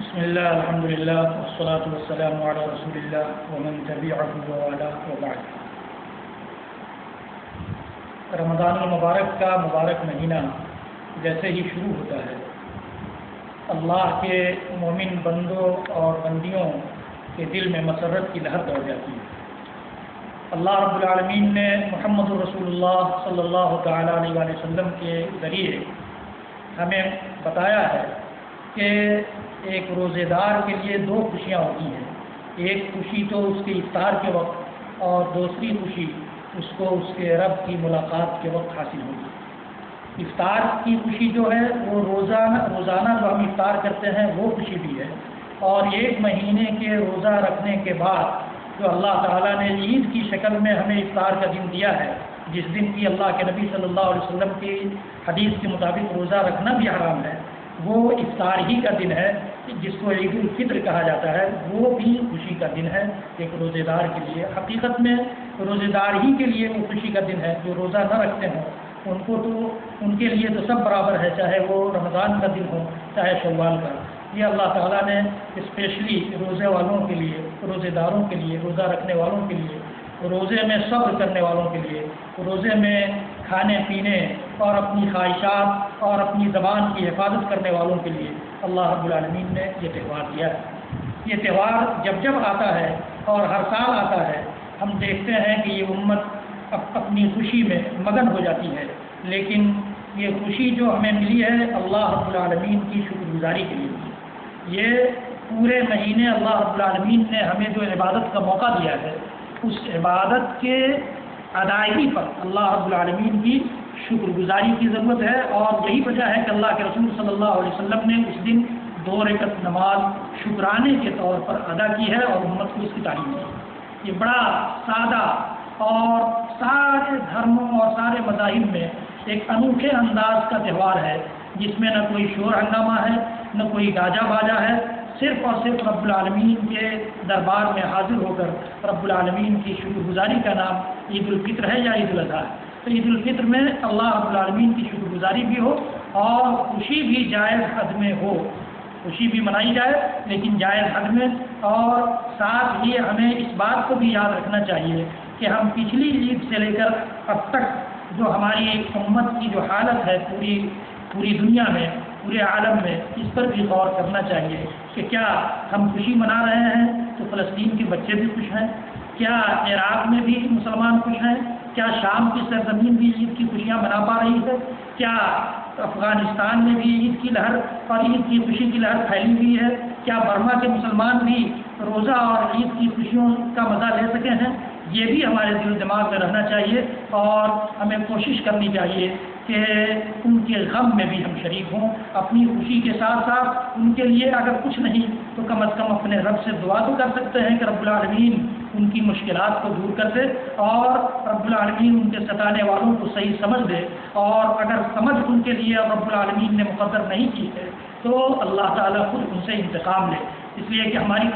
بسم اللہ الحمد للہ والصلاة والسلام علی رسول اللہ ومن تبعہ ووالاه وبعد۔ رمضان المبارک کا مبارک مہینہ جیسے ہی شروع ہوتا ہے، اللہ کے مومن بندوں اور بندیوں کے دل میں مسرت کی لہر دوڑ جاتی ہے۔ اللہ رب العالمین نے محمد رسول اللہ صلی اللہ تعالیٰ علیہ وآلہ وسلم کے ذریعے ہمیں بتایا ہے کہ ایک روزے دار کے لیے دو خوشیاں ہوتی ہیں، ایک خوشی تو اس کے افطار کے وقت اور دوسری خوشی اس کو اس کے رب کی ملاقات کے وقت حاصل ہوگی۔ افطار کی خوشی جو ہے وہ روزانہ جو ہم افطار کرتے ہیں وہ خوشی بھی ہے، اور ایک مہینے کے روزہ رکھنے کے بعد جو اللہ تعالیٰ نے عید کی شکل میں ہمیں افطار کا دن دیا ہے، جس دن کی اللہ کے نبی صلی اللہ علیہ وسلم کی حدیث کے مطابق روزہ رکھنا بھی حرام ہے، وہ افطار ہی کا دن ہے جس کو عید الفطر کہا جاتا ہے، وہ بھی خوشی کا دن ہے ایک روزے دار کے لیے۔ حقیقت میں روزے دار ہی کے لیے وہ خوشی کا دن ہے، جو روزہ نہ رکھتے ہوں ان کے لیے تو سب برابر ہے، چاہے وہ رمضان کا دن ہو چاہے شوال کا۔ یہ اللہ تعالیٰ نے اسپیشلی روزے والوں کے لیے، روزے داروں کے لیے، روزہ رکھنے والوں کے لیے، روزے میں صبر کرنے والوں کے لیے، روزے میں کھانے پینے اور اپنی خواہشات اور اپنی زبان کی حفاظت کرنے والوں کے لیے اللہ رب العالمین نے یہ تہوار دیا ہے۔ یہ تہوار جب جب آتا ہے اور ہر سال آتا ہے، ہم دیکھتے ہیں کہ یہ امت اپنی خوشی میں مگن ہو جاتی ہے، لیکن یہ خوشی جو ہمیں ملی ہے اللہ رب العالمین کی شکر گزاری کے لیے۔ یہ پورے مہینے اللہ رب العالمین نے ہمیں جو عبادت کا موقع دیا ہے، اس عبادت کے ادائیگی پر اللہ رب العالمین کی شکر گزاری کی ضرورت ہے، اور یہی وجہ ہے کہ اللہ کے رسول صلی اللہ علیہ وسلم نے اس دن 2 رکعت نماز شکرانے کے طور پر ادا کی ہے اور امت کو اس کی تعلیم دی۔ یہ بڑا سادہ اور سارے دھرموں اور سارے مذاہب میں ایک انوکھے انداز کا تہوار ہے، جس میں نہ کوئی شور ہنگامہ ہے، نہ کوئی گاجا باجا ہے، صرف اور صرف رب العالمین کے دربار میں حاضر ہو کر رب العالمین کی شکر گزاری کا نام عید الفطر ہے یا عید الاضحیٰ ہے۔ تو عید الفطر میں اللہ رب العالمین کی شکر گزاری بھی ہو اور خوشی بھی جائز حد میں ہو، خوشی بھی منائی جائے لیکن جائز حد میں، اور ساتھ ہی ہمیں اس بات کو بھی یاد رکھنا چاہیے کہ ہم پچھلی عید سے لے کر اب تک جو ہماری امت کی جو حالت ہے پوری دنیا میں، پورے عالم میں، اس پر بھی غور کرنا چاہیے کہ کیا ہم خوشی منا رہے ہیں تو فلسطین کے بچے بھی خوش ہیں؟ کیا عراق میں بھی مسلمان خوش ہیں؟ کیا شام کی سرزمین بھی عید کی خوشیاں منا پا رہی ہے؟ کیا افغانستان میں بھی عید کی لہر اور عید کی خوشی کی لہر پھیلی ہوئی ہے؟ کیا برما کے مسلمان بھی روزہ اور عید کی خوشیوں کا مزہ لے سکے ہیں؟ یہ بھی ہمارے دل و دماغ میں رہنا چاہیے، اور ہمیں کوشش کرنی چاہیے کہ ان کے غم میں بھی ہم شریک ہوں، اپنی خوشی کے ساتھ ساتھ ان کے لیے اگر کچھ نہیں تو کم از کم اپنے رب سے دعا تو کر سکتے ہیں کہ رب العالمین ان کی مشکلات کو دور کر دے، اور رب العالمین ان کے ستانے والوں کو صحیح سمجھ دے، اور اگر سمجھ ان کے لیے رب العالمین نے مقدر نہیں کی ہے تو اللہ تعالیٰ خود ان سے انتقام لے، اس لیے کہ ہماری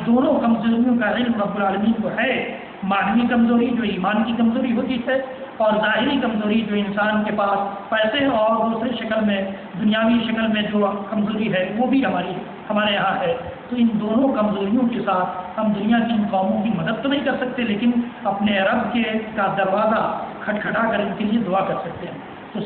دونوں کمزوریوں کا علم رب العالمین کو ہے۔ معنوی کمزوری جو ایمان کی کمزوری ہوتی ہے، اور ظاہری کمزوری جو انسان کے پاس پیسے اور دوسری شکل میں، دنیاوی شکل میں جو کمزوری ہے وہ بھی ہمارے یہاں ہے۔ تو ان دونوں کمزوریوں کے ساتھ ہم دنیا کی ان قوموں کی مدد تو نہیں کر سکتے، لیکن اپنے رب کا دروازہ کھٹکھٹا کر ان کے لیے دعا کر سکتے ہیں۔ تو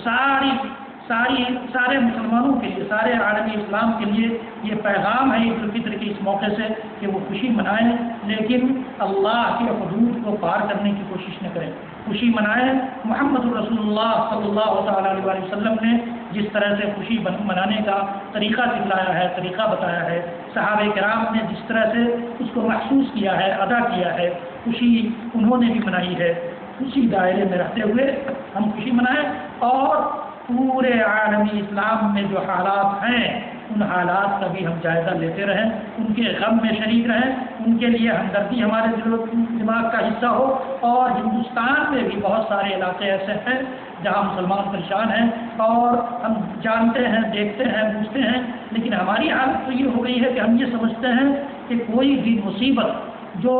سارے مسلمانوں کے لیے، سارے عالمی اسلام کے لیے یہ پیغام ہے عید الفطر کے اس موقع سے کہ وہ خوشی منائیں، لیکن اللہ کے حدود کو پار کرنے کی کوشش نہ کریں، خوشی منائیں۔ محمد رسول اللہ صلی اللہ تعالیٰ علیہ وآلہ وسلم نے جس طرح سے خوشی منانے کا طریقہ دکھلایا ہے، طریقہ بتایا ہے، صحابہ کرام نے جس طرح سے اس کو محسوس کیا ہے، ادا کیا ہے، خوشی انہوں نے بھی منائی ہے۔ اسی دائرے میں رہتے ہوئے ہم خوشی منائیں، اور پورے عالمی اسلام میں جو حالات ہیں ان حالات کا بھی ہم جائزہ لیتے رہیں، ان کے غم میں شریک رہیں، ان کے لیے ہمدردی ہمارے دل و دماغ کا حصہ ہو۔ اور ہندوستان میں بھی بہت سارے علاقے ایسے ہیں جہاں مسلمان پریشان ہیں، اور ہم جانتے ہیں، دیکھتے ہیں، پوچھتے ہیں، لیکن ہماری حالت تو یہ ہو گئی ہے کہ ہم یہ سمجھتے ہیں کہ کوئی بھی مصیبت جو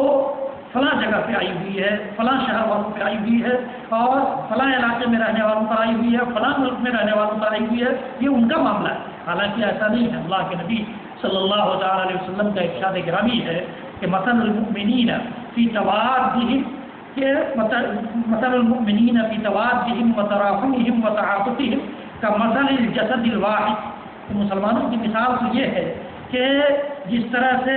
فلاں جگہ پہ آئی ہوئی ہے، فلاں شہر والوں پہ آئی ہوئی ہے، اور فلاں علاقے میں رہنے والوں پر آئی ہوئی ہے، فلاں ملک میں رہنے والوں پر آئی ہوئی ہے، یہ ان کا معاملہ ہے۔ حالانکہ ایسا نہیں ہے. اللہ کے نبی صلی اللہ علیہ وسلم کا ارشاد گرامی ہے کہ مثل المؤمنین فی توادہم کہ مثل المؤمنین فی توادہم وتراحمہم وتعاطفہم کمثل الجسد الواحد. تو مسلمانوں کی مثال تو یہ ہے کہ جس طرح سے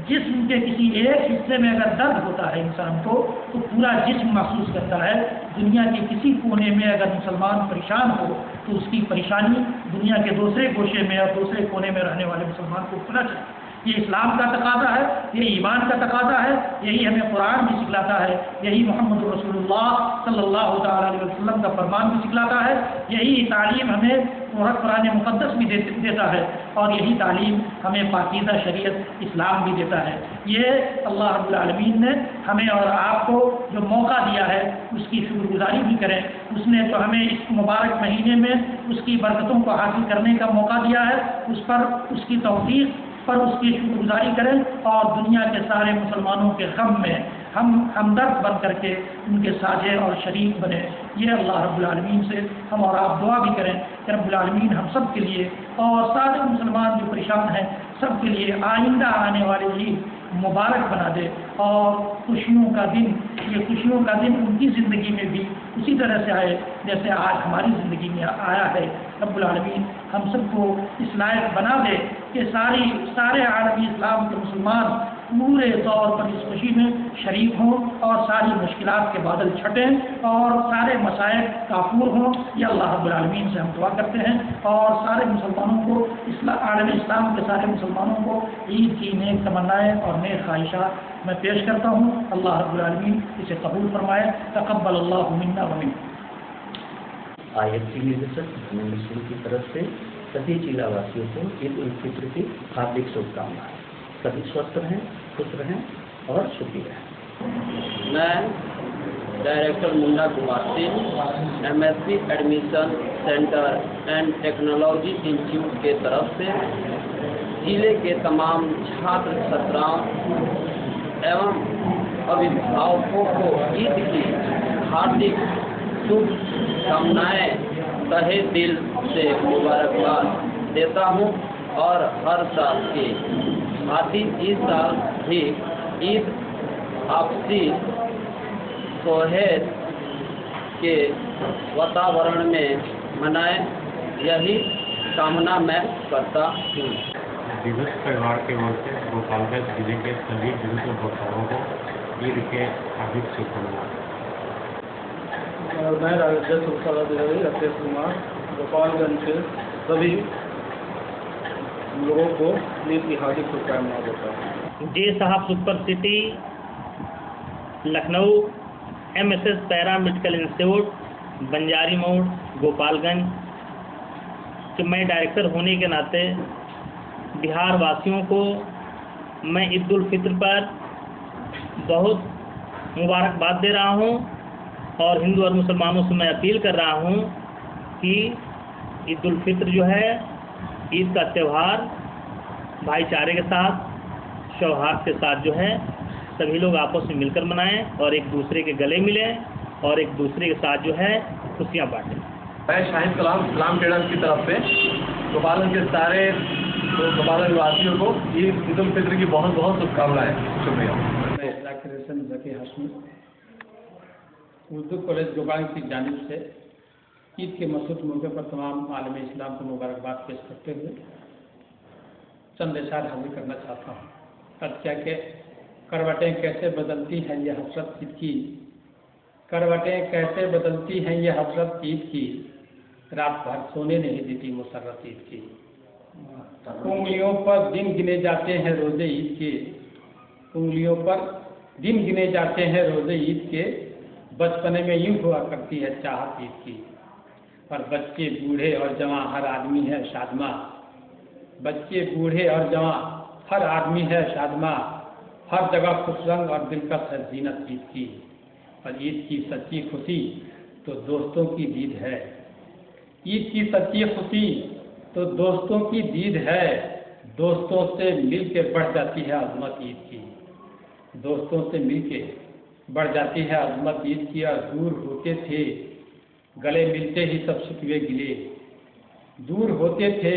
جسم کے کسی ایک حصے میں اگر درد ہوتا ہے انسان کو تو پورا جسم محسوس کرتا ہے. دنیا کے کسی کونے میں اگر مسلمان پریشان ہو تو اس کی پریشانی دنیا کے دوسرے گوشے میں اور دوسرے کونے میں رہنے والے مسلمان کو پتہ چلے. یہ اسلام کا تقاضا ہے, یہ ایمان کا تقاضا ہے, یہی ہمیں قرآن بھی سکھلاتا ہے, یہی محمد رسول اللہ صلی اللہ تعالیٰ علیہ وسلم کا فرمان بھی سکھلاتا ہے, یہی تعلیم ہمیں قرآن مقدس بھی دیتا ہے, اور یہی تعلیم ہمیں پاکیزہ شریعت اسلام بھی دیتا ہے. یہ اللہ رب العالمین نے ہمیں اور آپ کو جو موقع دیا ہے اس کی شکر گزاری بھی کریں. اس نے تو ہمیں اس مبارک مہینے میں اس کی برکتوں کو حاصل کرنے کا موقع دیا ہے, اس پر اس کی توفیق پر اس کی شکر گزاری کریں اور دنیا کے سارے مسلمانوں کے غم میں ہم ہمدرد بن کر کے ان کے ساجھے اور شریک بنے. یہ اللہ رب العالمین سے ہم اور آپ دعا بھی کریں کہ رب العالمین ہم سب کے لیے اور سارے مسلمان جو پریشان ہیں سب کے لیے آئندہ آنے والے عید مبارک بنا دے, اور خوشیوں کا دن, یہ خوشیوں کا دن ان کی زندگی میں بھی اسی طرح سے آئے جیسے آج ہماری زندگی میں آیا ہے. رب العالمین ہم سب کو اس لائق بنا دے کہ سارے عالمی اسلام کے مسلمان پورے طور پر اس خوشی میں شریک ہوں اور ساری مشکلات کے بادل چھٹیں اور سارے مسائل کافور ہوں. یہ اللہ رب العالمین سے ہم دعا کرتے ہیں اور سارے مسلمانوں کو عالم اسلام کے سارے مسلمانوں کو عید کی نیک تمنائیں اور نیک خواہشات میں پیش کرتا ہوں. اللہ رب العالمین اسے قبول فرمائے. تقبل اللہ منا و منکم. آیت کی نویسک ہمیں مسلم کی طرف سے سبھی ضلع واسیوں کو عید الفطر کی ہاردک شبھ کامنائیں. سبھی سوستھ رہیں, خوش رہیں اور سکھی رہیں. میں director Munda Kumar Singh MSc admission centre and technology institute کے طرف سے ضلع کے تمام چھاتر چھاتراؤں ایوم ابھیبھاوکوں کو عید کی ہاردک شبھ کامنائیں تہہ دل سے مبارکباد دیتا ہوں, اور ہر سال کی آتی اس سال بھی عید آپسی سوہد کے واتاورن میں منائیں, یہی کامنا میں کرتا ہوں. دیوس پریوار کے اور سے گوپال گنج ضلع کے سبھی دیوس بھوکتاؤں کو عید کے ہاردک شبھ میں راجیش رکیش کمار گوپال گنج کے سبھی لوگوں کو عید کی ہاردک شبھ دیتا ہوں. جے صاحب سپر سٹی لکھنؤ MSS پیرا میڈیکل انسٹیٹیوٹ بنجاری موڑ گوپال گنج کہ میں ڈائریکٹر ہونے کے ناطے بہار واسیوں کو میں عید الفطر پر بہت مبارکباد دے رہا ہوں, اور ہندو اور مسلمانوں سے میں اپیل کر رہا ہوں کہ عید الفطر جو ہے عید کا تہوار بھائی چارے کے ساتھ سوہاد کے ساتھ جو ہے سبھی لوگ آپس میں مل کر منائیں اور ایک دوسرے کے گلے ملیں اور ایک دوسرے کے ساتھ جو ہے خوشیاں بانٹیں. میں شاہد کلام اسلام ٹریڈرز کی طرف سے گوپال گنج کے سارے گوپال گنج واسیوں کو عید الفطر کی بہت بہت شبھ کامنائیں. شکریہ. میں ڈاکٹر حسن ذکی ہاشمی اردو کالج گوپال کی جانب سے عید کے مسعود موقع پر تمام عالم اسلام کو مبارکباد پیش کرتے ہوئے چند اشعار حاضر کرنا چاہتا ہوں. عرض کیا کہ کروٹیں کیسے بدلتی ہیں یہ حسرت عید کی, کروٹیں کیسے بدلتی ہیں یہ حسرت عید کی, رات بھر سونے نہیں دیتی مسرت عید کی. انگلیوں پر دن گنے جاتے ہیں روزے عید کے, انگلیوں پر دن گنے جاتے ہیں روزے عید کے, بچپنے میں یوں ہوا کرتی ہے چاہت عید کی. اور بچے بوڑھے اور جوان ہر آدمی ہے شادماں, بچے بوڑھے اور جوان ہر آدمی ہے شادماں, ہر جگہ خوش رنگ اور دلکش ہے زینت عید کی. اور عید کی سچی خوشی تو دوستوں کی دید ہے, عید کی سچی خوشی تو دوستوں کی دید ہے, دوستوں سے مل کے بڑھ جاتی ہے عظمت عید کی, دوستوں سے مل کے بڑھ جاتی ہے عظمت عید کی. اور دور ہوتے تھے گلے ملتے ہی سب شکوے گلے, دور ہوتے تھے